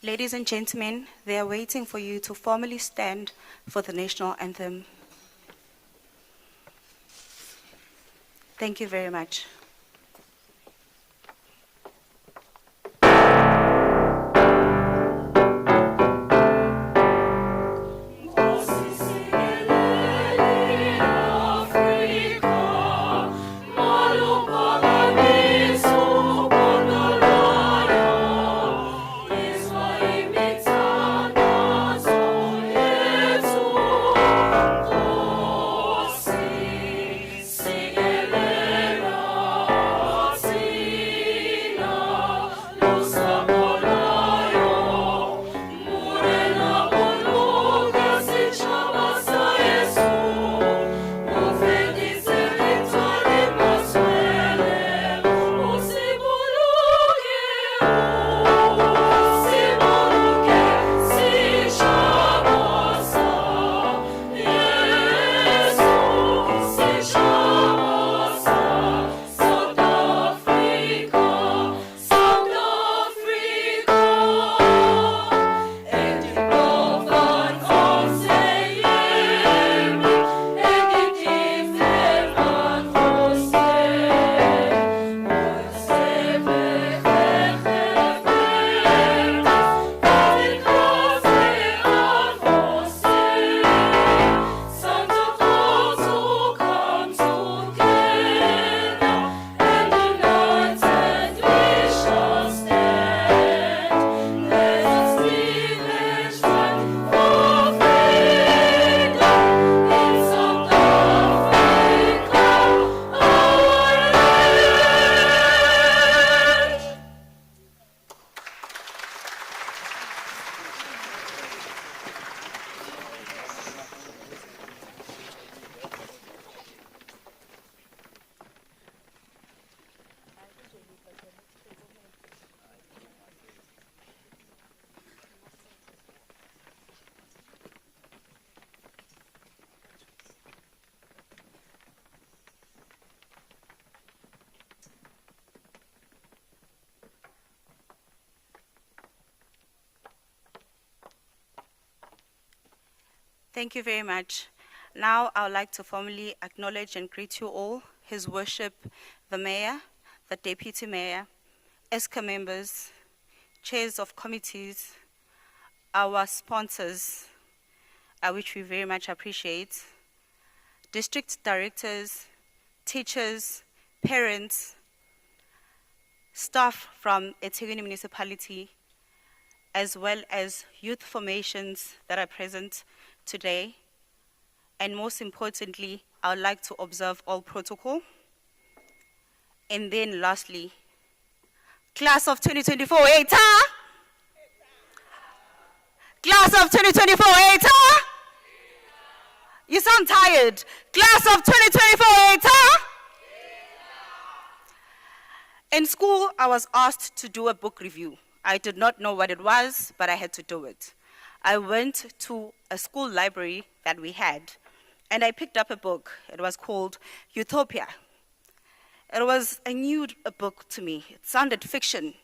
Ladies and gentlemen, they are waiting for you to formally stand for the national anthem. Thank you very much. Thank you very much. Now I would like to formally acknowledge and greet you all, His Worship, the Mayor, the Deputy Mayor, ESCA members, chairs of committees, our sponsors, which we very much appreciate, district directors, teachers, parents, staff from eThekwini Municipality, as well as youth formations that are present today. And most importantly, I would like to observe all protocol. And then lastly, class of 2024, ETA? Class of 2024, ETA? You sound tired. Class of 2024, ETA? In school, I was asked to do a book review. I did not know what it was, but I had to do it. I went to a school library that we had, and I picked up a book. It was called Utopia. It was a new book to me. It sounded fiction,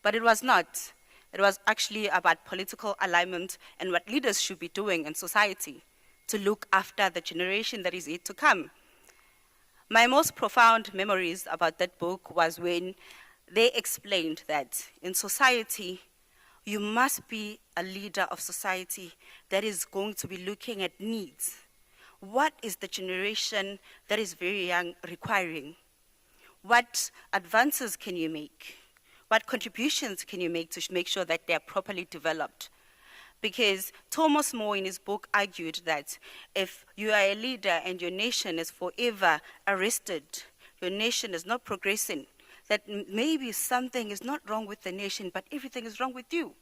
but it was not. It was actually about political alignment and what leaders should be doing in society to look after the generation that is yet to come. My most profound memories about that book was when they explained that in society, you must be a leader of society that is going to be looking at needs. What is the generation that is very young requiring? What advances can you make? What contributions can you make to make sure that they are properly developed? Because Thomas More in his book argued that if you are a leader and your nation is forever arrested, your nation is not progressing, that maybe something is not wrong with the nation, but everything is wrong with you.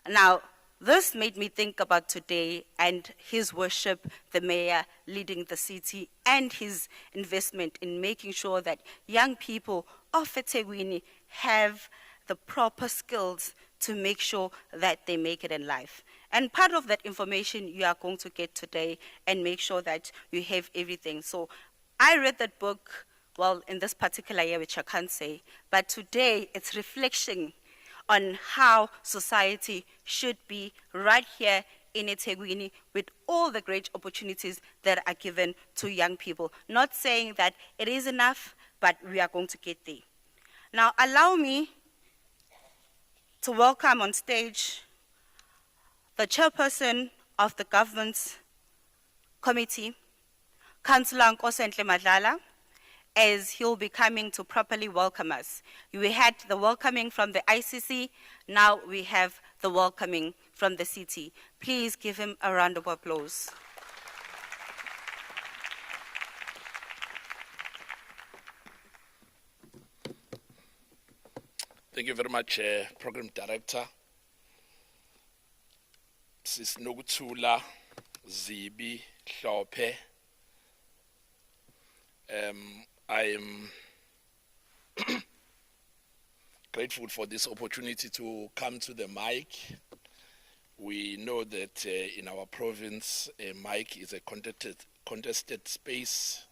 Now, this made me think about today and His Worship, the Mayor, leading the city, and his investment in making sure that young people of eThekwini have the proper skills to make sure that they make it in life. And part of that information you are going to get today and make sure that you have everything. So I read that book, well, in this particular year, which I can't say, but today it's reflection on how society should be right here in eThekwini with all the great opportunities that are given to young people. Not saying that it is enough, but we are going to get there. Now, allow me to welcome on stage the chairperson of the governance committee, Councillor Nkosenhle Madlala, as he'll be coming to properly welcome us. We had the welcoming from the ICC, now we have the welcoming from the city. Please give him a round of applause. Thank you very much, Program Director. Sisinokuthula Zibi Hlophe. I am grateful for this opportunity to come to the mic. We know that in our province, a mic is a contested space,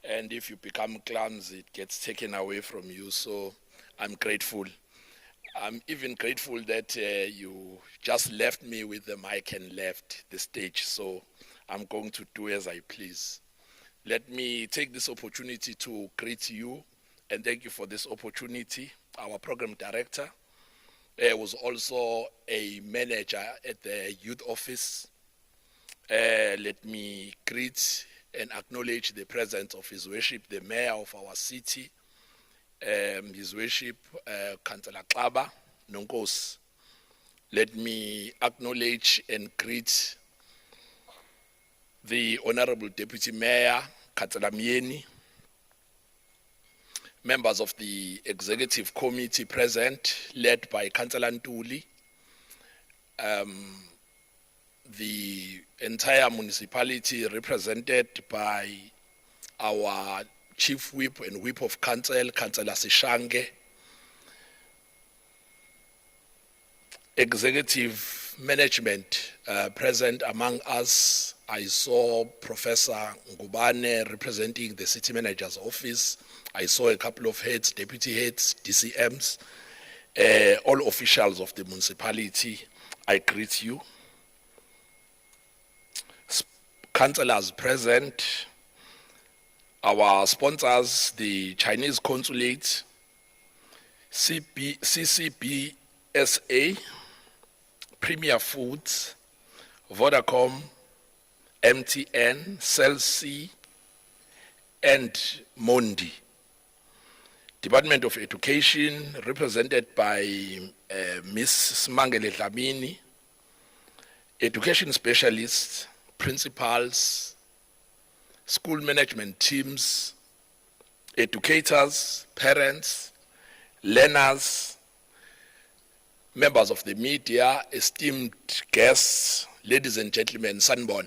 and if you become clumsy, it gets taken away from you. So I'm grateful. I'm even grateful that you just left me with the mic and left the stage. So I'm going to do as I please. Let me take this opportunity to greet you and thank you for this opportunity. Our program director was also a manager at the youth office. Let me greet and acknowledge the presence of His Worship, the Mayor of our city, His Worship, Councillor Xaba Nonkos. Let me acknowledge and greet the Honorable Deputy Mayor, Councillor Mieni, members of the Executive Committee present, led by Councillor Ntuli, the entire municipality represented by our Chief Whip and Whip of Council, Councillor Sishange, Executive Management present among us. I saw Professor Ngubane representing the City Manager's Office. I saw a couple of heads, deputy heads, DCMs, all officials of the municipality. I greet you. Councillors present, our sponsors, the Chinese Consulate, CCBSA, Premier Foods, Vodacom, MTN, Cell C, and Mondi. Department of Education, represented by Ms. Smangele Dlamini, education specialists, principals, school management teams, educators, parents, learners, members of the media, esteemed guests, ladies and gentlemen, sanibona.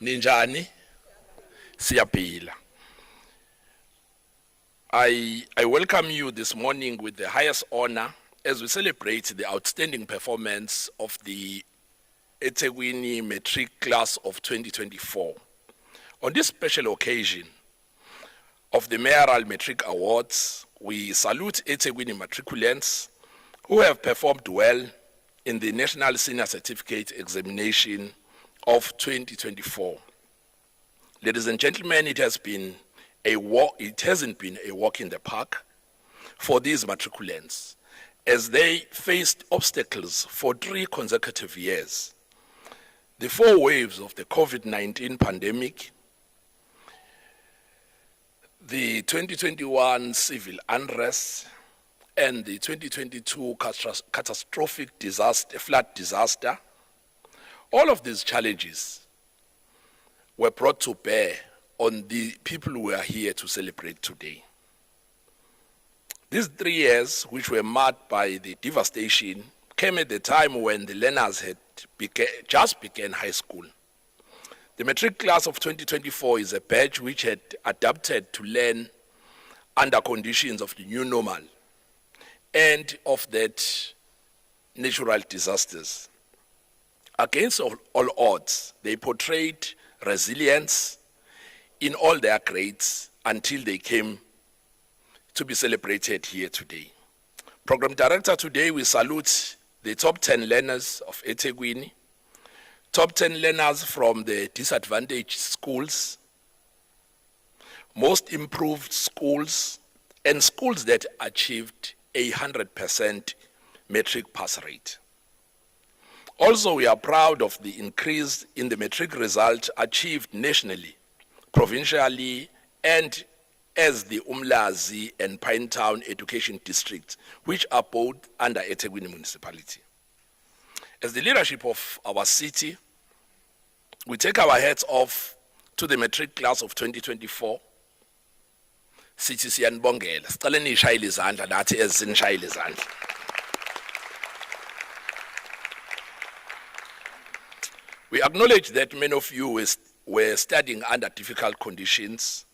Ninjani? Siyaphila. I welcome you this morning with the highest honor as we celebrate the outstanding performance of the eThekwini Matric class of 2024. On this special occasion of the Mayoral Matric Awards, we salute eThekwini matriculants who have performed well in the National Senior Certificate Examination of 2024. Ladies and gentlemen, it hasn't been a walk in the park for these matriculants as they faced obstacles for 3 consecutive years. The 4 waves of the COVID-19 pandemic, the 2021 civil unrest, and the 2022 catastrophic flood disaster, all of these challenges were brought to bear on the people who are here to celebrate today. These 3 years, which were marked by the devastation, came at the time when the learners had just began high school. The matric class of 2024 is a batch which had adapted to learn under conditions of the new normal and of that natural disasters. Against all odds, they portrayed resilience in all their grades until they came to be celebrated here today. Program Director, today we salute the top 10 learners of eThekwini, top 10 learners from the disadvantaged schools, most improved schools, and schools that achieved 100% Matric pass rate. Also, we are proud of the increase in the Matric result achieved nationally, provincially, and as the Umlazi and Pinetown Education Districts, which are both under eThekwini Municipality. As the leadership of our city, we take our hats off to the Matric class of 2024. Sithi siyanibongela. Sicela nishayile izandla nathi ezinishayile izandla. We acknowledge that many of you were studying under difficult conditions,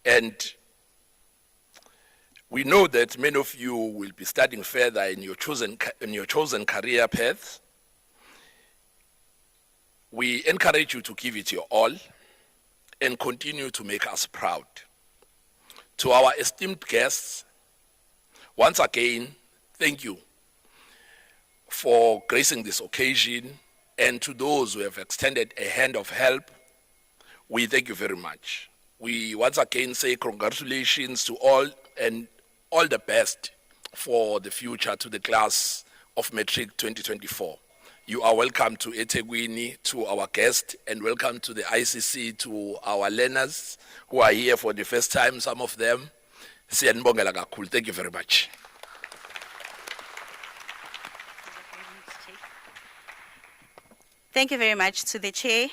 and we know that many of you will be studying further in your chosen career path. We encourage you to give it your all and continue to make us proud. To our esteemed guests, once again, thank you for gracing this occasion, and to those who have extended a hand of help, we thank you very much. We once again say congratulations to all and all the best for the future to the class of Matric 2024. You are welcome to eThekwini, to our guests, and welcome to the ICC, to our learners who are here for the first time, some of them. Siyanibongela kakhulu. Thank you very much. Thank you very much to the chair.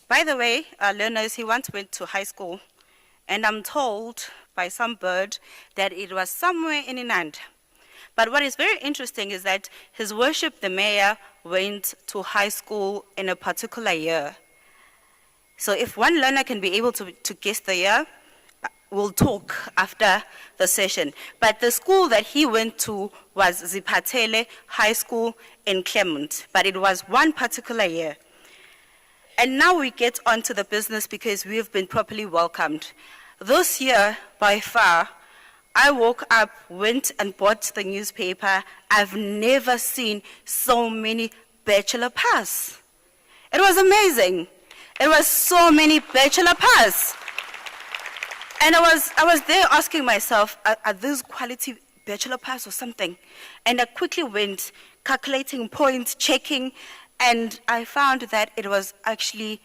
By the way, learners, he once went to high school, and I'm told by some bird that it was somewhere in Inand. But what is very interesting is that His Worship the Mayor went to high school in a particular year. So if one learner can be able to guess the year, we'll talk after the session. But the school that he went to was Ziphatele High School in Clement, but it was one particular year. And now we get on to the business because we've been properly welcomed. This year, by far, I woke up, went and bought the newspaper. I've never seen so many bachelor pass. It was amazing. It was so many bachelor pass. And I was there asking myself, are these quality bachelor pass or something? And I quickly went calculating points, checking, and I found that it was actually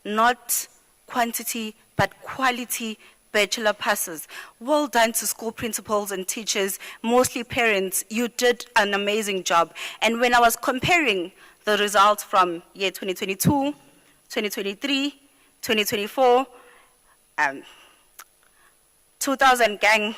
not quantity, but quality bachelor passes. Well done to school principals and teachers, mostly parents. You did an amazing job. And when I was comparing the results from year 2022, 2023, 2024, 2000 gang,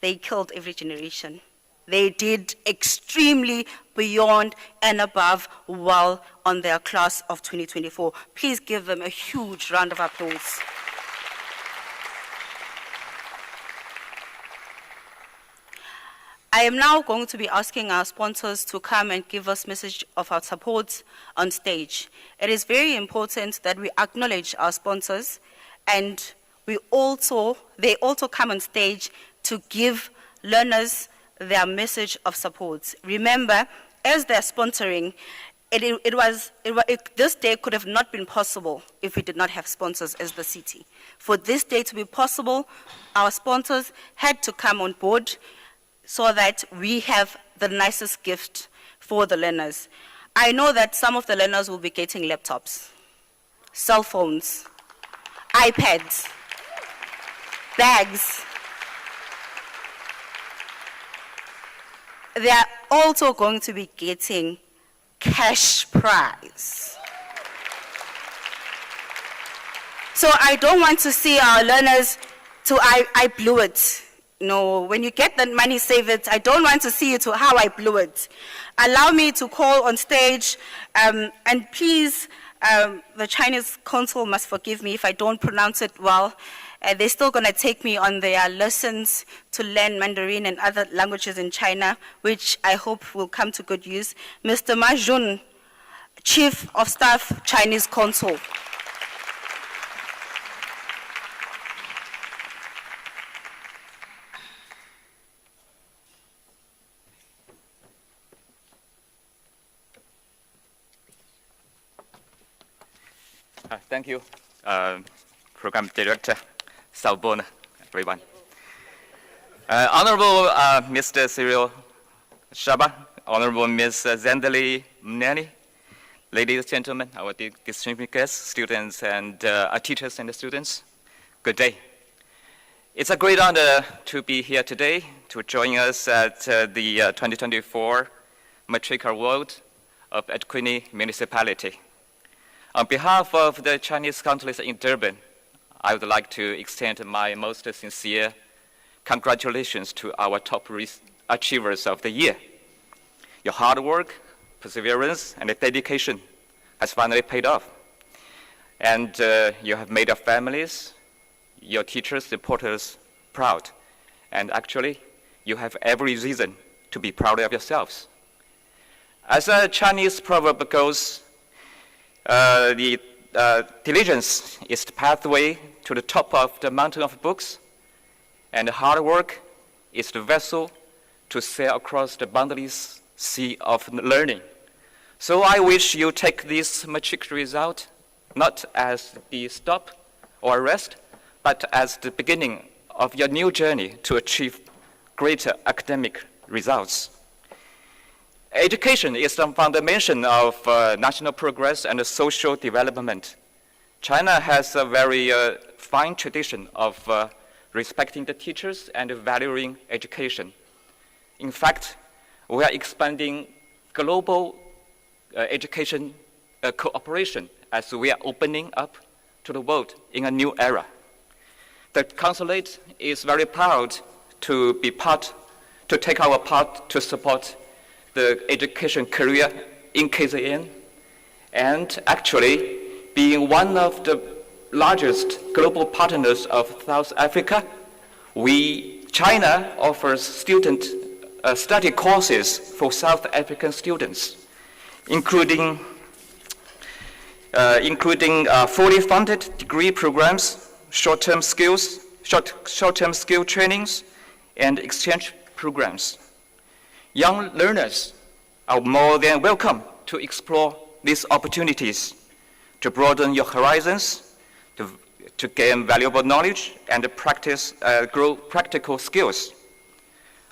they killed every generation. They did extremely beyond and above well on their class of 2024. Please give them a huge round of applause. I am now going to be asking our sponsors to come and give us message of our support on stage. It is very important that we acknowledge our sponsors, and they also come on stage to give learners their message of support. Remember, as they're sponsoring, this day could have not been possible if we did not have sponsors as the city. For this day to be possible, our sponsors had to come on board so that we have the nicest gift for the learners. I know that some of the learners will be getting laptops, cell phones, iPads, bags. They are also going to be getting cash prize. So I don't want to see our learners to I blew it. No, when you get the money, save it. I don't want to see you to how I blew it. Allow me to call on stage, and please, the Chinese consul must forgive me if I don't pronounce it well. They're still going to take me on their lessons to learn Mandarin and other languages in China, which I hope will come to good use. Mr. Ma Jun, Chief of Staff, Chinese Consul. Thank you, Program Director Salbona, everyone. Honorable Mr. Cyril Shaba, Honorable Ms. Zendali Mnani, ladies and gentlemen, our distinguished guests, students and teachers and students, good day. It's a great honor to be here today to join us at the 2024 Matric Award of Ekwini Municipality. On behalf of the Chinese consulate in Durban, I would like to extend my most sincere congratulations to our top achievers of the year. Your hard work, perseverance, and dedication has finally paid off. And you have made your families, your teachers, supporters proud. And actually, you have every reason to be proud of yourselves. As a Chinese proverb goes, diligence is the pathway to the top of the mountain of books, and hard work is the vessel to sail across the boundless sea of learning. So I wish you take this matric result not as the stop or rest, but as the beginning of your new journey to achieve greater academic results. Education is the foundation of national progress and social development. China has a very fine tradition of respecting the teachers and valuing education. In fact, we are expanding global education cooperation as we are opening up to the world in a new era. The consulate is very proud to take our part to support the education career in KZN, and actually being one of the largest global partners of South Africa, China offers student study courses for South African students, including fully funded degree programs, short-term skill trainings, and exchange programs. Young learners are more than welcome to explore these opportunities to broaden your horizons, to gain valuable knowledge and grow practical skills.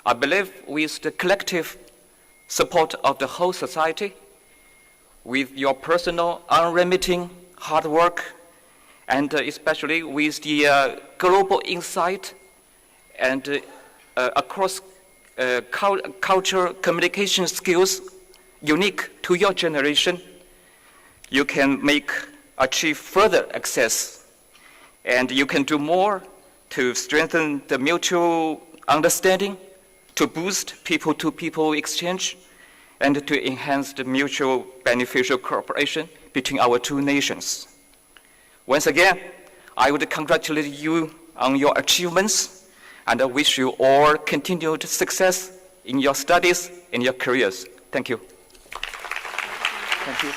I believe with the collective support of the whole society, with your personal unremitting hard work, and especially with the global insight and across cultural communication skills unique to your generation, you can achieve further access, and you can do more to strengthen the mutual understanding, to boost people-to-people exchange, and to enhance the mutual beneficial cooperation between our two nations. Once again, I would congratulate you on your achievements, and I wish you all continued success in your studies and your careers. Thank you. Thank you.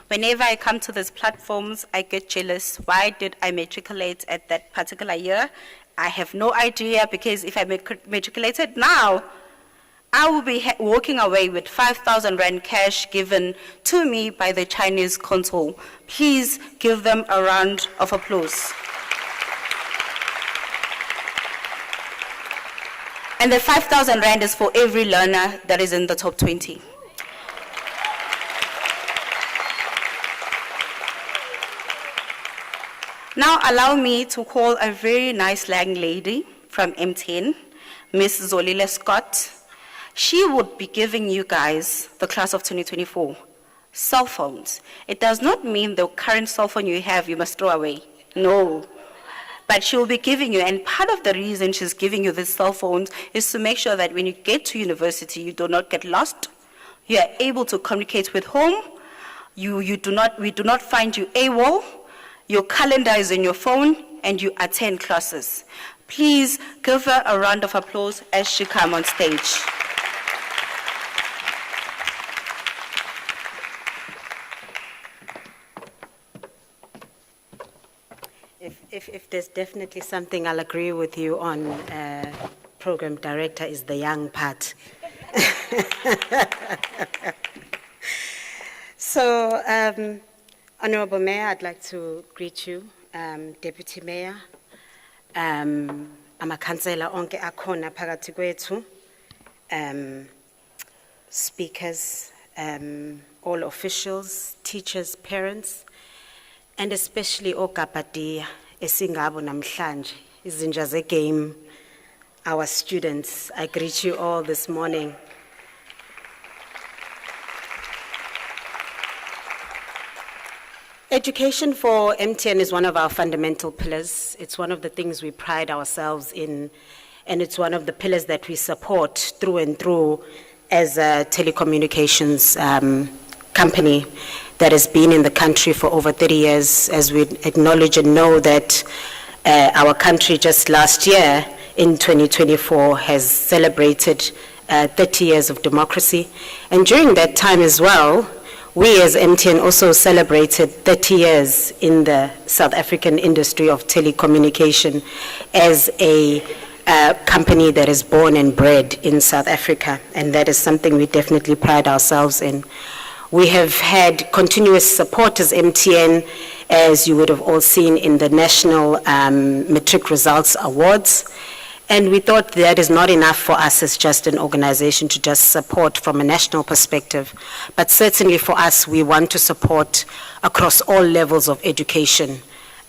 Whenever I come to these platforms, I get jealous. Why did I matriculate at that particular year? I have no idea, because if I matriculated now, I will be walking away with 5,000 Rand cash given to me by the Chinese consul. Please give them a round of applause. And the 5,000 Rand is for every learner that is in the top 20. Now allow me to call a very nice young lady from M10, Miss Zolile Scott. She would be giving you guys, the class of 2024, cell phones. It does not mean the current cell phone you have you must throw away. No. But she will be giving you, and part of the reason she's giving you these cell phones is to make sure that when you get to university, you do not get lost. You are able to communicate with home. We do not find you AWOL. Your calendar is in your phone, and you attend classes. Please give her a round of applause as she comes on stage. If there's definitely something I'll agree with you on, program director, is the young part. Honorable Mayor, I'd like to greet you, Deputy Mayor, amakhansela onke akhona phakathi kwethu, speakers, all officials, teachers, parents, and especially ogapatiya esingabo namhlanje, izinja zegame, our students. I greet you all this morning. Education for MTN is one of our fundamental pillars. It's one of the things we pride ourselves in, and it's one of the pillars that we support through and through as a telecommunications company that has been in the country for over 30 years, as we acknowledge and know that our country just last year in 2024 has celebrated 30 years of democracy. And during that time as well, we as MTN also celebrated 30 years in the South African industry of telecommunication as a company that is born and bred in South Africa, and that is something we definitely pride ourselves in. We have had continuous support as MTN, as you would have all seen in the National Matric Results Awards. And we thought that is not enough for us as just an organization to just support from a national perspective. But certainly for us, we want to support across all levels of education,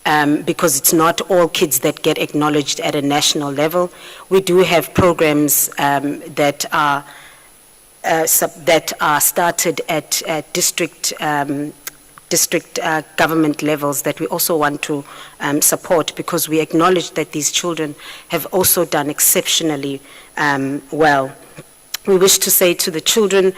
because it's not all kids that get acknowledged at a national level. We do have programs that are started at district government levels that we also want to support, because we acknowledge that these children have also done exceptionally well. We wish to say to the children,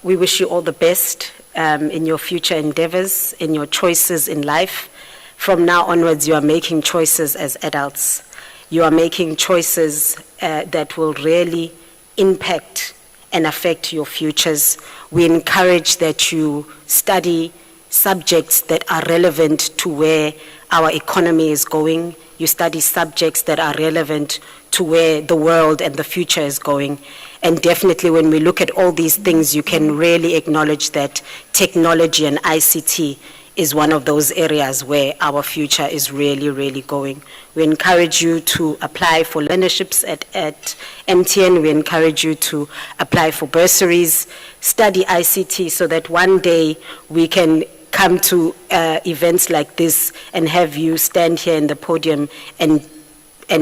we wish you all the best in your future endeavors, in your choices in life. From now onwards, you are making choices as adults. You are making choices that will really impact and affect your futures. We encourage that you study subjects that are relevant to where our economy is going. You study subjects that are relevant to where the world and the future is going. And definitely when we look at all these things, you can really acknowledge that technology and ICT is one of those areas where our future is really, really going. We encourage you to apply for learnerships at MTN. We encourage you to apply for bursaries, study ICT, so that one day we can come to events like this and have you stand here in the podium and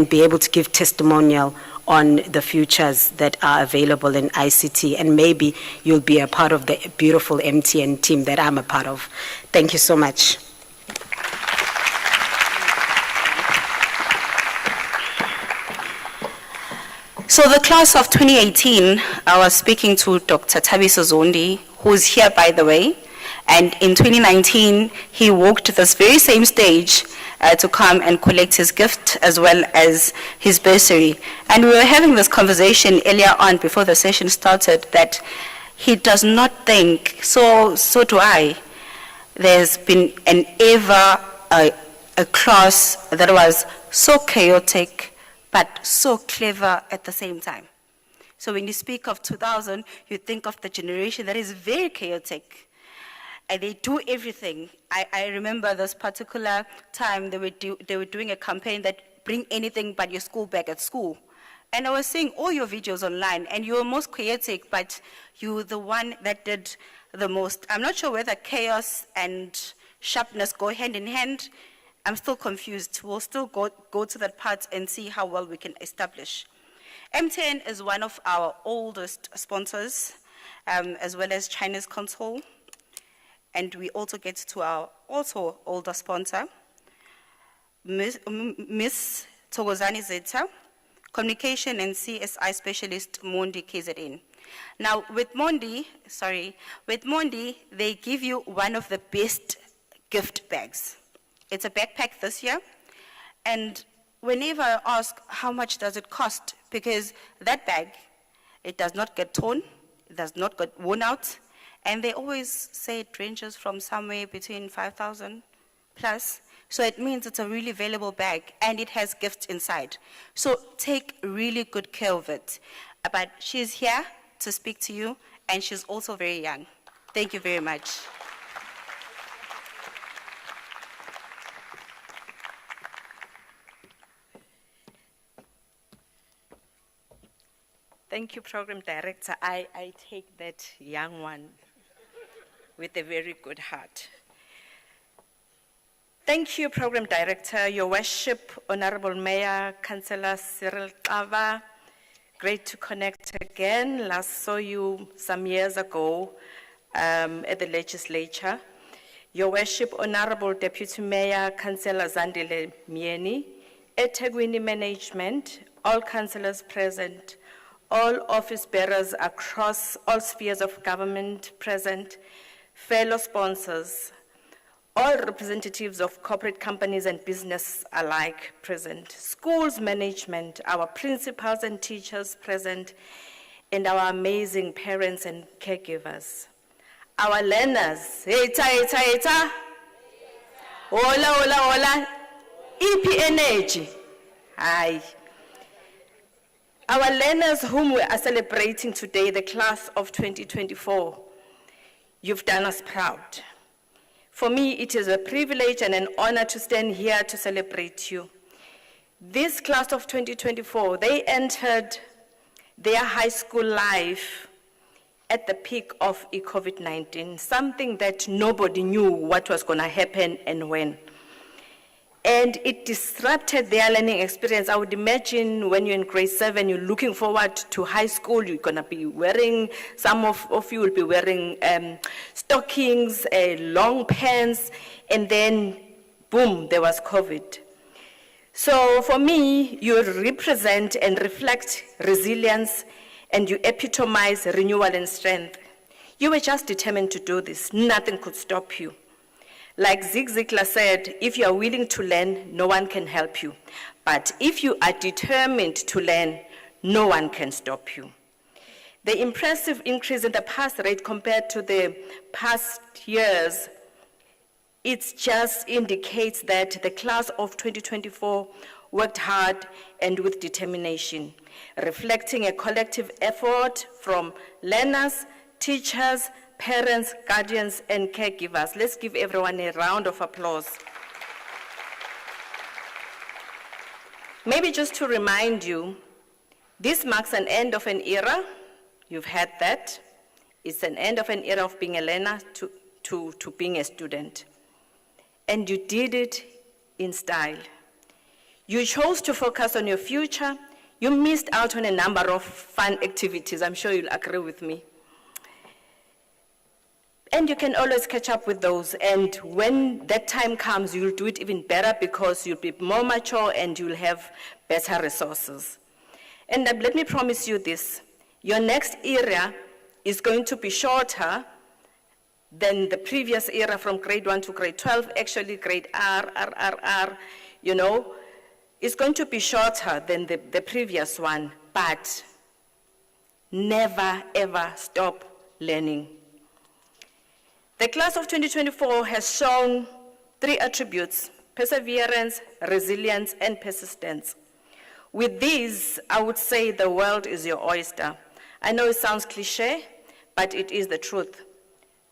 be able to give testimonial on the futures that are available in ICT, and maybe you'll be a part of the beautiful MTN team that I'm a part of. Thank you so much. So the class of 2018, I was speaking to Dr. Thabiso Zondi, who's here by the way, and in 2019, he walked this very same stage to come and collect his gift as well as his bursary. And we were having this conversation earlier on before the session started that he does not think, so do I, there's been a class that was so chaotic but so clever at the same time. So when you speak of 2000, you think of the generation that is very chaotic. And they do everything. I remember this particular time they were doing a campaign that bring anything but your school bag at school. And I was seeing all your videos online, and you were most chaotic, but you were the one that did the most. I'm not sure whether chaos and sharpness go hand in hand. I'm still confused. We'll still go to that part and see how well we can establish. MTN is one of our oldest sponsors, as well as China's Console. And we also get to our also older sponsor, Miss Togozani Zeta, Communication and CSI Specialist, Mondi KZN. Now, with Mondi, they give you one of the best gift bags. It's a backpack this year, and whenever I ask how much does it cost, because that bag, it does not get torn, it does not get worn out, and they always say it ranges from somewhere between 5,000 plus. So it means it's a really valuable bag, and it has gifts inside. So take really good care of it. But she's here to speak to you, and she's also very young. Thank you very much. Thank you, Program Director. I take that young one with a very good heart. Thank you, Program Director, Your Worship, Honorable Mayor, Councillor Cyril Kava. Great to connect again. Last saw you some years ago at the legislature. Your Worship, Honorable Deputy Mayor, Councillor Zandile Mieni, eThekwini Management, all councillors present, all office bearers across all spheres of government present, fellow sponsors, all representatives of corporate companies and business alike present, schools management, our principals and teachers present, and our amazing parents and caregivers. Our learners, eta. Hola. EP energy. Aye. Our learners whom we are celebrating today, the class of 2024, you've done us proud. For me, it is a privilege and an honor to stand here to celebrate you. This class of 2024, they entered their high school life at the peak of COVID-19, something that nobody knew what was going to happen and when. And it disrupted their learning experience. I would imagine when you're in grade 7, you're looking forward to high school, you're going to be wearing, some of you will be wearing stockings, long pants, and then boom, there was COVID. So for me, you represent and reflect resilience, and you epitomize renewal and strength. You were just determined to do this. Nothing could stop you. Like Zig Ziglar said, if you are willing to learn, no one can help you. But if you are determined to learn, no one can stop you. The impressive increase in the pass rate compared to the past years, it just indicates that the class of 2024 worked hard and with determination, reflecting a collective effort from learners, teachers, parents, guardians, and caregivers. Let's give everyone a round of applause. Maybe just to remind you, this marks an end of an era. You've had that. It's an end of an era of being a learner to being a student. And you did it in style. You chose to focus on your future. You missed out on a number of fun activities. I'm sure you'll agree with me. And you can always catch up with those. And when that time comes, you'll do it even better because you'll be more mature and you'll have better resources. And let me promise you this. Your next era is going to be shorter than the previous era from grade 1 to grade 12. Actually, grade R, is going to be shorter than the previous one. But never, ever stop learning. The class of 2024 has shown 3 attributes: perseverance, resilience, and persistence. With these, I would say the world is your oyster. I know it sounds cliche, but it is the truth.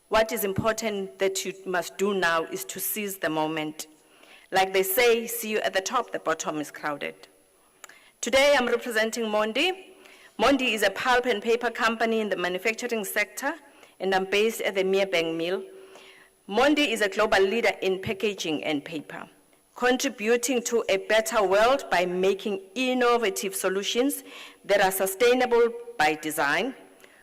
What is important that you must do now is to seize the moment. Like they say, see you at the top, the bottom is crowded. Today, I'm representing Mondi. Mondi is a pulp and paper company in the manufacturing sector, and I'm based at the Meerbank Mill. Mondi is a global leader in packaging and paper, contributing to a better world by making innovative solutions that are sustainable by design.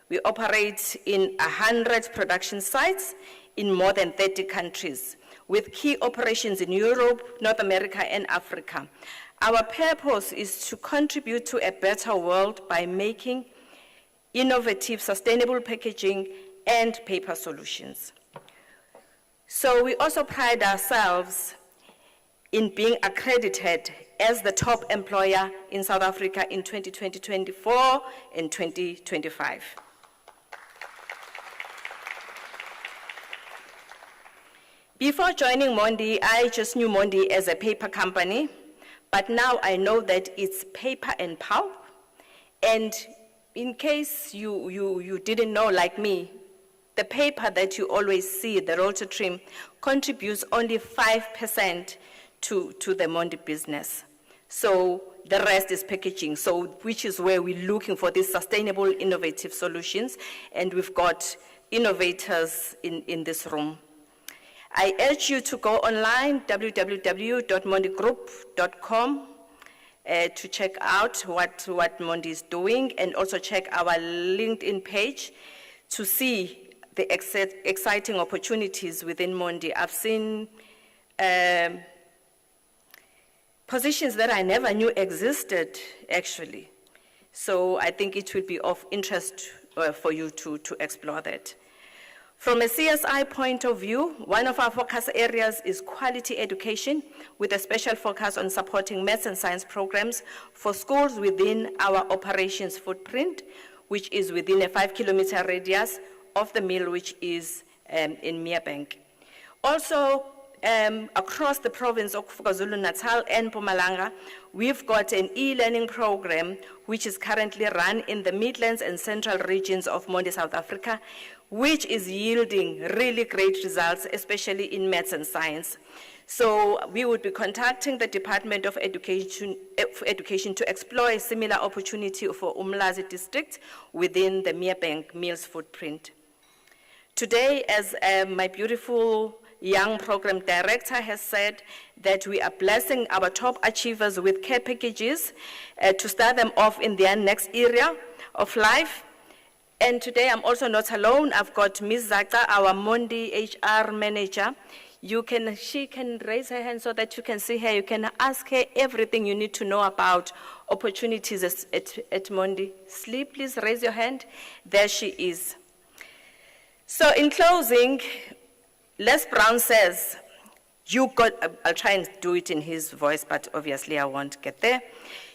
We operate in 100 production sites in more than 30 countries, with key operations in Europe, North America, and Africa. Our purpose is to contribute to a better world by making innovative, sustainable packaging and paper solutions. So we also pride ourselves in being accredited as the top employer in South Africa in 2024 and 2025. Before joining Mondi, I just knew Mondi as a paper company, but now I know that it's paper and pulp. And in case you didn't know, like me, the paper that you always see, the roll to trim, contributes only 5% to the Mondi business. So the rest is packaging, so which is where we're looking for these sustainable, innovative solutions, and we've got innovators in this room. I urge you to go online, www.mondigroup.com, to check out what Mondi is doing, and also check our LinkedIn page to see the exciting opportunities within Mondi. I've seen positions that I never knew existed, actually. So I think it will be of interest for you to explore that. From a CSI point of view, one of our focus areas is quality education, with a special focus on supporting maths and science programs for schools within our operations footprint, which is within a 5-kilometer radius of the mill, which is in Merebank. Also, across the province of KwaZulu-Natal and Mpumalanga, we've got an e-learning program which is currently run in the Midlands and Central regions of Mondi, South Africa, which is yielding really great results, especially in maths and science. So we would be contacting the Department of Education to explore a similar opportunity for Umlazi district within the Merebank Mills footprint. Today, as my beautiful young program director has said, that we are blessing our top achievers with care packages to start them off in their next area of life. And today I'm also not alone. I've got Ms. Zaka, our Mondi HR manager. She can raise her hand so that you can see her. You can ask her everything you need to know about opportunities at Mondi. Sleep, please raise your hand. There she is. So in closing, Les Brown says, I'll try and do it in his voice, but obviously I won't get there.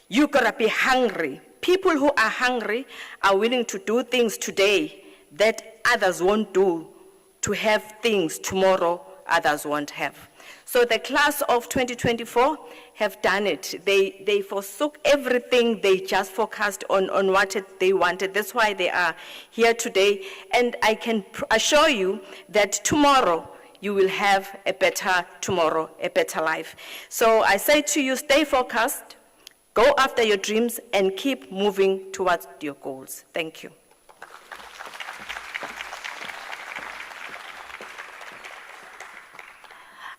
You gotta be hungry. People who are hungry are willing to do things today that others won't do, to have things tomorrow others won't have. So the class of 2024 have done it. They forsook everything. They just focused on what they wanted. That's why they are here today. And I can assure you that tomorrow you will have a better tomorrow, a better life. So I say to you, stay focused, go after your dreams, and keep moving towards your goals. Thank you.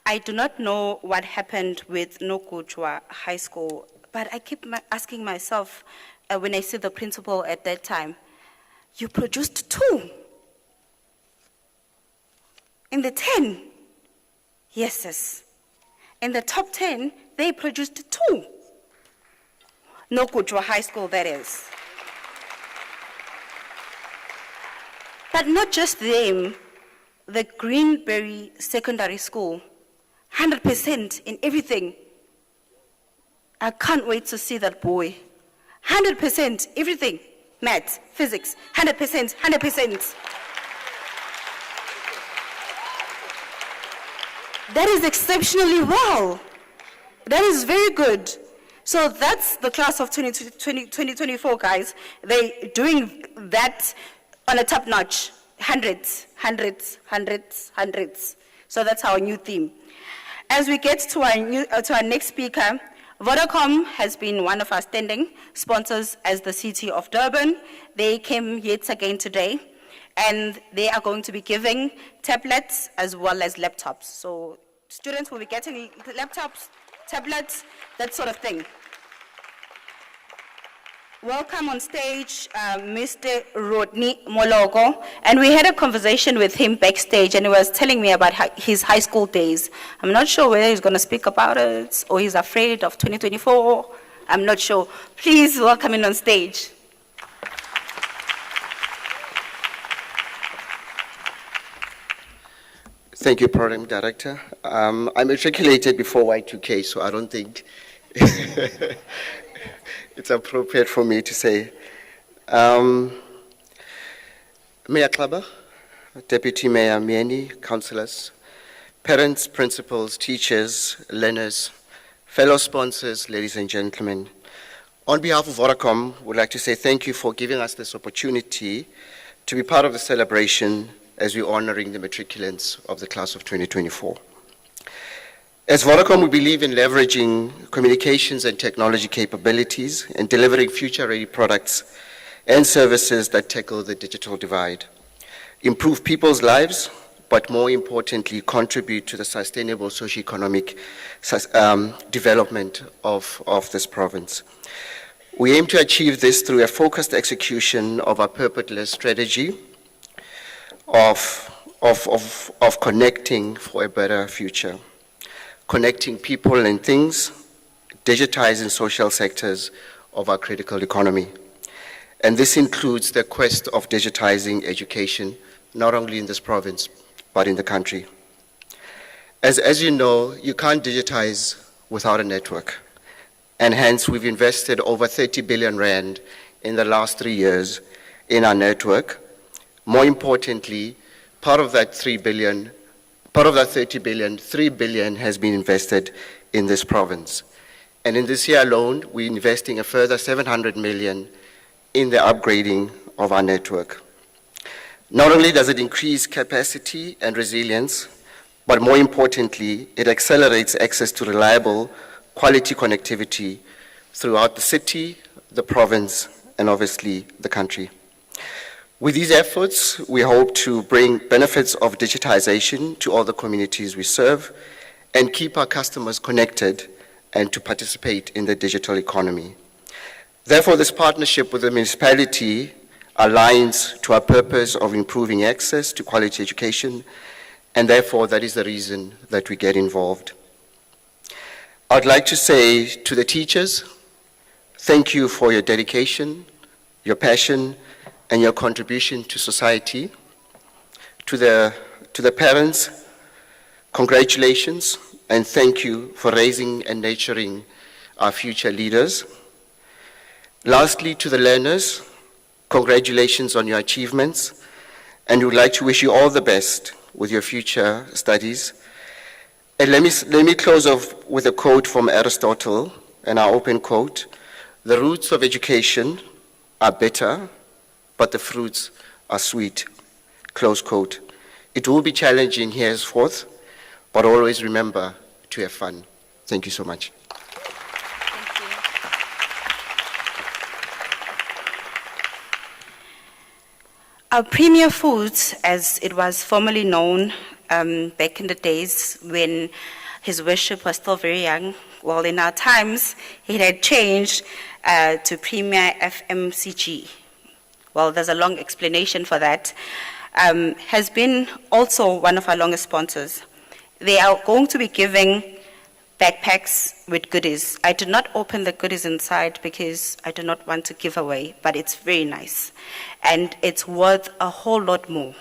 I do not know what happened with Nokujwa High School, but I keep asking myself, when I see the principal at that time, you produced 2 in the 10. Yes. In the top 10, they produced 2. Nokujwa High School, that is. But not just them, the Greenberry Secondary School, 100% in everything. I can't wait to see that boy. 100% everything. Maths, physics, 100%, 100%. That is exceptionally well. That is very good. So that's the class of 2024, guys. They're doing that on a top notch. Hundreds. So that's our new theme. As we get to our next speaker, Vodacom has been one of our standing sponsors as the city of Durban. They came yet again today, and they are going to be giving tablets as well as laptops. So students will be getting laptops, tablets, that sort of thing. Welcome on stage, Mr. Rodney Mologo. And we had a conversation with him backstage, and he was telling me about his high school days. I'm not sure whether he's going to speak about it or he's afraid of 2024. I'm not sure. Please welcome him on stage. Thank you, Program Director. I matriculated before Y2K, so I don't think it's appropriate for me to say. Mayor Klaba, Deputy Mayor Mieni, councillors, parents, principals, teachers, learners, fellow sponsors, ladies and gentlemen. On behalf of Vodacom, we'd like to say thank you for giving us this opportunity to be part of the celebration as we're honoring the matriculants of the class of 2024. As Vodacom, we believe in leveraging communications and technology capabilities and delivering future-ready products and services that tackle the digital divide, improve people's lives, but more importantly, contribute to the sustainable socio-economic development of this province. We aim to achieve this through a focused execution of our purposeless strategy of connecting for a better future, connecting people and things, digitizing social sectors of our critical economy. And this includes the quest of digitizing education, not only in this province, but in the country. As you know, you can't digitize without a network. And hence, we've invested over 30 billion rand in the last 3 years in our network. More importantly, part of that 30 billion, 3 billion has been invested in this province. And in this year alone, we're investing a further 700 million in the upgrading of our network. Not only does it increase capacity and resilience, but more importantly, it accelerates access to reliable, quality connectivity throughout the city, the province, and obviously the country. With these efforts, we hope to bring benefits of digitization to all the communities we serve and keep our customers connected and to participate in the digital economy. Therefore, this partnership with the municipality aligns to our purpose of improving access to quality education, and therefore that is the reason that we get involved. I'd like to say to the teachers, thank you for your dedication, your passion, and your contribution to society. To the parents, congratulations, and thank you for raising and nurturing our future leaders. Lastly, to the learners, congratulations on your achievements, and we would like to wish you all the best with your future studies. And let me close off with a quote from Aristotle, and our open quote: "The roots of education are bitter, but the fruits are sweet." Close quote. It will be challenging henceforth, but always remember to have fun. Thank you so much. Our Premier Foods, as it was formerly known back in the days when His Worship was still very young, well, in our times, it had changed to Premier FMCG. Well, there's a long explanation for that. Has been also one of our longest sponsors. They are going to be giving backpacks with goodies. I did not open the goodies inside because I do not want to give away, but it's very nice. And it's worth a whole lot more.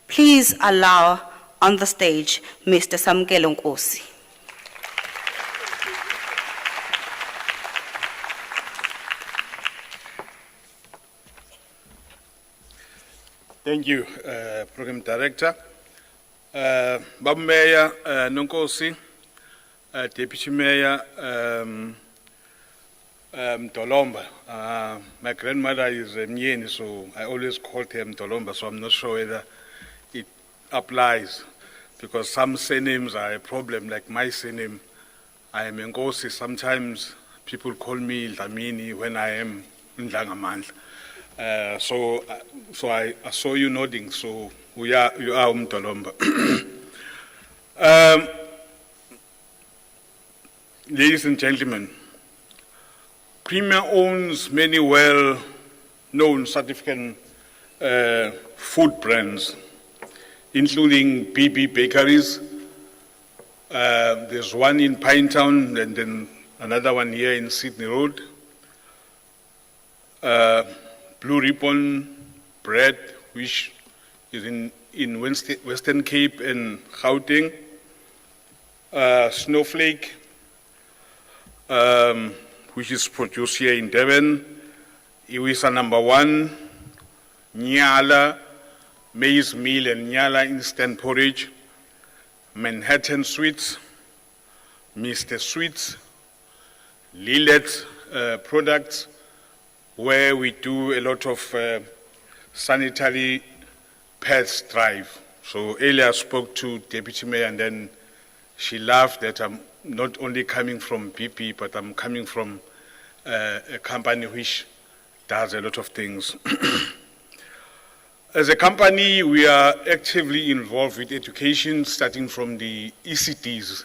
Please allow on the stage Mr. Samkelo Nkosi. Thank you, Program Director. Babu Mayor Nonkosi, Deputy Mayor Dolomba. My grandmother is Mnyeni, so I always called her Dolomba, so I'm not sure whether it applies, because some surnames are a problem, like my surname. I am Nkosi. Sometimes people call me Dlamini when I am Ndlangamandla. So I saw you nodding, so you are Dolomba. Ladies and gentlemen, Premier owns many well-known South African food brands, including BB Bakeries. There's one in Pinetown and then another one here in Sydney Road. Blue Ribbon Bread, which is in Western Cape and Gauteng. Snowflake, which is produced here in Devon. Iwisa #1, Nyala, maize meal and Nyala instant porridge. Manhattan Sweets, Mr. Sweets, Lillet products, where we do a lot of sanitary pads drive. So earlier I spoke to Deputy Mayor and then she laughed that I'm not only coming from BP, but I'm coming from a company which does a lot of things. As a company, we are actively involved with education, starting from the ECDs.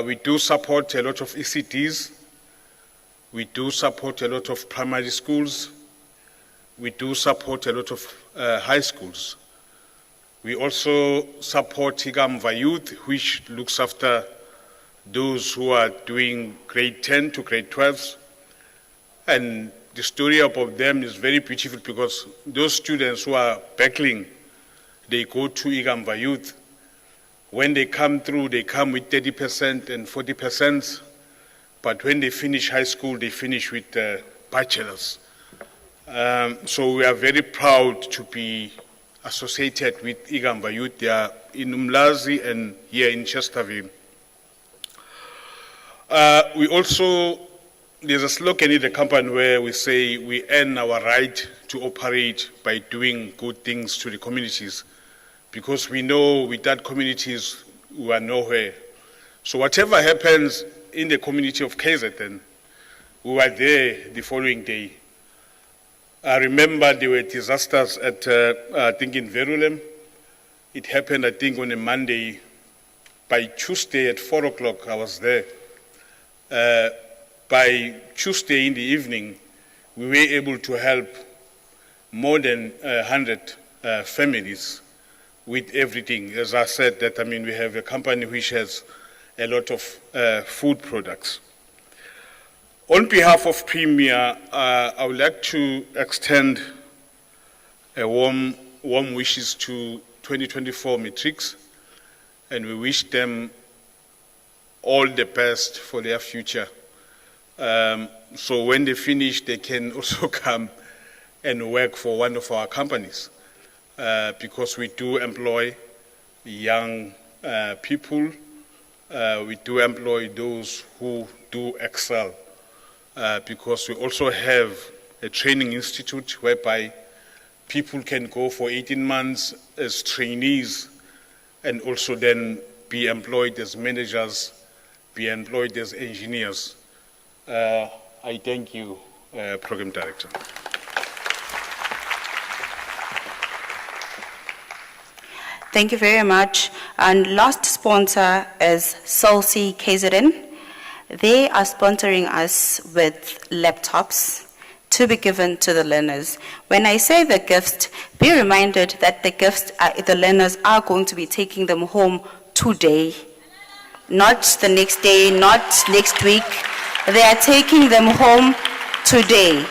We do support a lot of ECDs. We do support a lot of primary schools. We do support a lot of high schools. We also support Igamva Youth, which looks after those who are doing grade 10 to grade 12. And the story about them is very beautiful because those students who are battling, they go to Igamva Youth. When they come through, they come with 30% and 40%. But when they finish high school, they finish with bachelors. So we are very proud to be associated with Igamva Youth. They are in Umlazi and here in Chesterfield. We also, there's a slogan in the company where we say we earn our right to operate by doing good things to the communities, because we know without communities we are nowhere. So whatever happens in the community of KZN, we were there the following day. I remember there were disasters at, I think in Verulem. It happened, I think, on a Monday. By Tuesday at 4 o'clock, I was there. By Tuesday in the evening, we were able to help more than 100 families with everything. As I said, that I mean, we have a company which has a lot of food products. On behalf of Premier, I would like to extend a warm wishes to 2024 Matrics, and we wish them all the best for their future. So when they finish, they can also come and work for one of our companies, because we do employ young people. We do employ those who do excel, because we also have a training institute whereby people can go for 18 months as trainees and also then be employed as managers, be employed as engineers. I thank you, Program Director. Thank you very much. And last sponsor is Solsi KZN. They are sponsoring us with laptops to be given to the learners. When I say the gifts, be reminded that the gifts, the learners are going to be taking them home today, not the next day, not next week. They are taking them home today.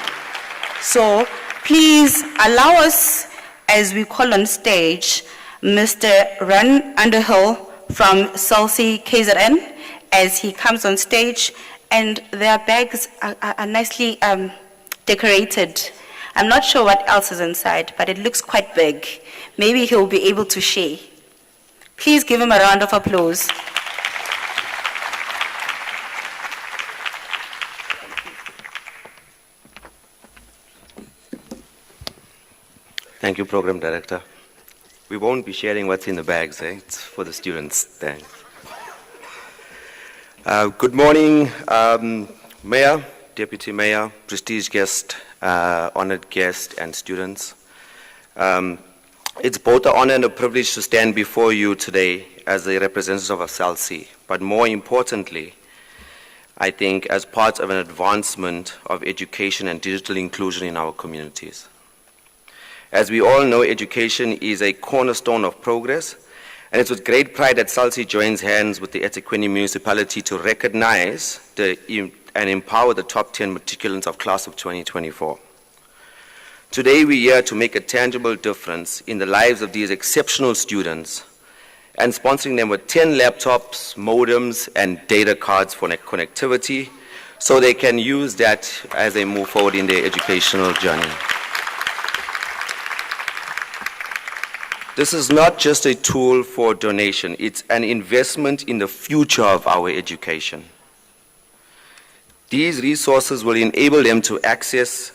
So please allow us, as we call on stage, Mr. Run Underhill from Solsi KZN, as he comes on stage, and their bags are nicely decorated. I'm not sure what else is inside, but it looks quite big. Maybe he'll be able to share. Please give him a round of applause. Thank you, Program Director. We won't be sharing what's in the bags, eh? It's for the students. Thanks. Good morning, Mayor, Deputy Mayor, prestige guest, honored guest, and students. It's both an honor and a privilege to stand before you today as a representative of SALC, but more importantly, I think as part of an advancement of education and digital inclusion in our communities. As we all know, education is a cornerstone of progress, and it's with great pride that SALC joins hands with the eThekwini municipality to recognize and empower the top 10 matriculants of class of 2024. Today we're here to make a tangible difference in the lives of these exceptional students and sponsoring them with 10 laptops, modems, and data cards for connectivity so they can use that as they move forward in their educational journey. This is not just a tool for donation, it's an investment in the future of our education. These resources will enable them to access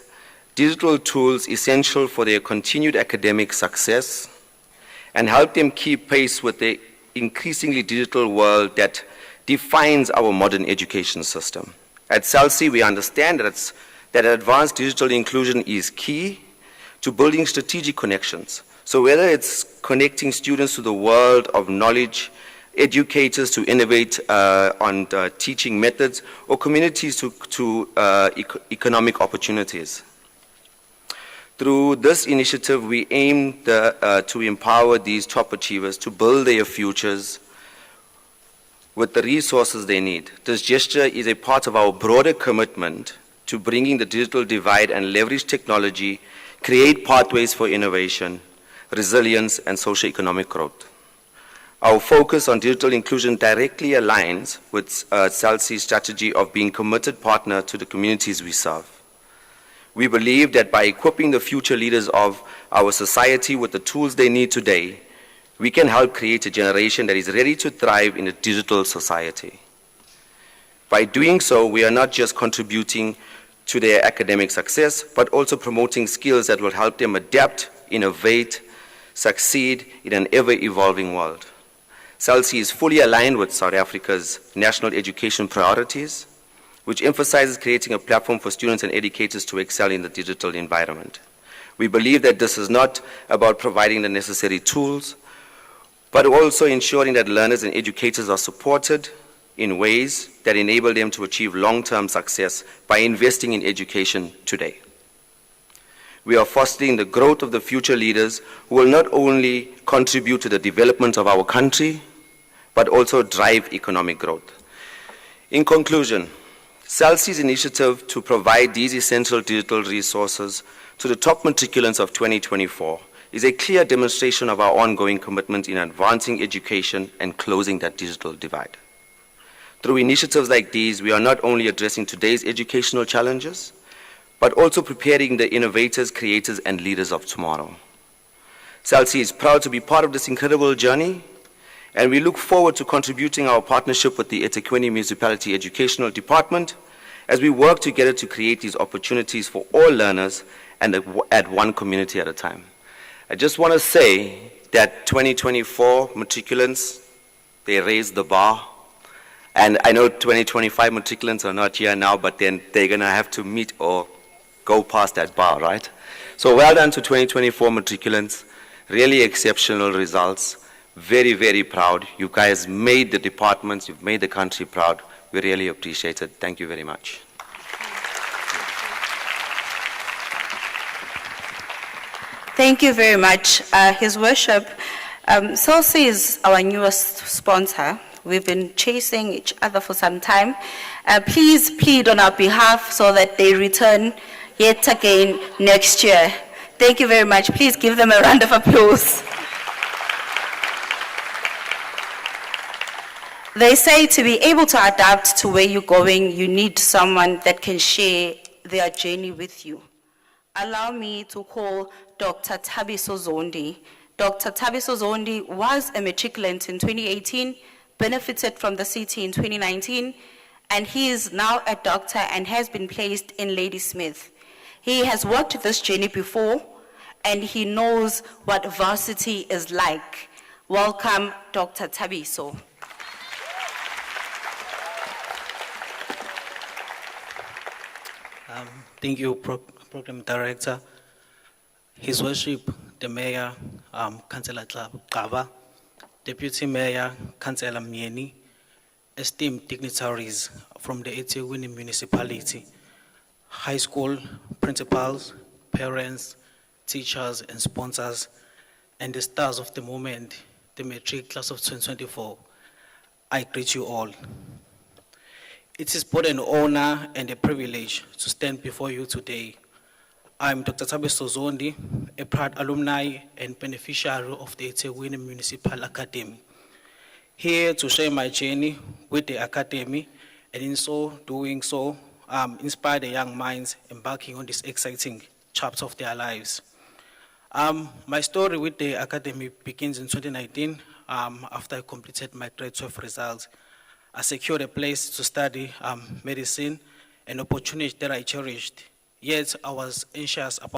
digital tools essential for their continued academic success and help them keep pace with the increasingly digital world that defines our modern education system. At CELSI, we understand that advanced digital inclusion is key to building strategic connections. So whether it's connecting students to the world of knowledge, educators to innovate on teaching methods, or communities to economic opportunities. Through this initiative, we aim to empower these top achievers to build their futures with the resources they need. This gesture is a part of our broader commitment to bringing the digital divide and leverage technology, create pathways for innovation, resilience, and socio-economic growth. Our focus on digital inclusion directly aligns with CELSI's strategy of being committed partner to the communities we serve. We believe that by equipping the future leaders of our society with the tools they need today, we can help create a generation that is ready to thrive in a digital society. By doing so, we are not just contributing to their academic success, but also promoting skills that will help them adapt, innovate, succeed in an ever-evolving world. CELSI is fully aligned with South Africa's national education priorities, which emphasizes creating a platform for students and educators to excel in the digital environment. We believe that this is not about providing the necessary tools, but also ensuring that learners and educators are supported in ways that enable them to achieve long-term success by investing in education today. We are fostering the growth of the future leaders who will not only contribute to the development of our country, but also drive economic growth. In conclusion, CELSI's initiative to provide these essential digital resources to the top matriculants of 2024 is a clear demonstration of our ongoing commitment in advancing education and closing that digital divide. Through initiatives like these, we are not only addressing today's educational challenges, but also preparing the innovators, creators, and leaders of tomorrow. CELSI is proud to be part of this incredible journey, and we look forward to contributing our partnership with the eThekwini Municipality Educational Department as we work together to create these opportunities for all learners and at one community at a time. I just want to say that 2024 matriculants, they raised the bar. And I know 2025 matriculants are not here now, but then they're going to have to meet or go past that bar, right? So well done to 2024 matriculants. Really exceptional results. Very, very proud. You guys made the departments, you've made the country proud. We really appreciate it. Thank you very much. Thank you very much. His Worship, CELSI is our newest sponsor. We've been chasing each other for some time. Please plead on our behalf so that they return yet again next year. Thank you very much. Please give them a round of applause. They say to be able to adapt to where you're going, you need someone that can share their journey with you. Allow me to call Dr. Thabiso Zondi. Dr. Thabiso Zondi was a matriculant in 2018, benefited from the CT in 2019, and he is now a doctor and has been placed in Ladysmith. He has walked this journey before, and he knows what varsity is like. Welcome, Dr. Thabiso. Thank you, Program Director. His Worship, the Mayor, Councillor Kaba, Deputy Mayor, Councillor Mieni, esteemed dignitaries from the eThekwini Municipality, high school principals, parents, teachers, and sponsors, and the stars of the moment, the Matric class of 2024. I greet you all. It is both an honor and a privilege to stand before you today. I'm Dr. Thabiso Zondi, a proud alumni and beneficiary of the eThekwini Municipal Academy. Here to share my journey with the Academy, and in so doing so, inspire the young minds embarking on this exciting chapter of their lives. My story with the Academy begins in 2019, after I completed my grade 12 results. I secured a place to study medicine, an opportunity that I cherished. Yet I was anxious about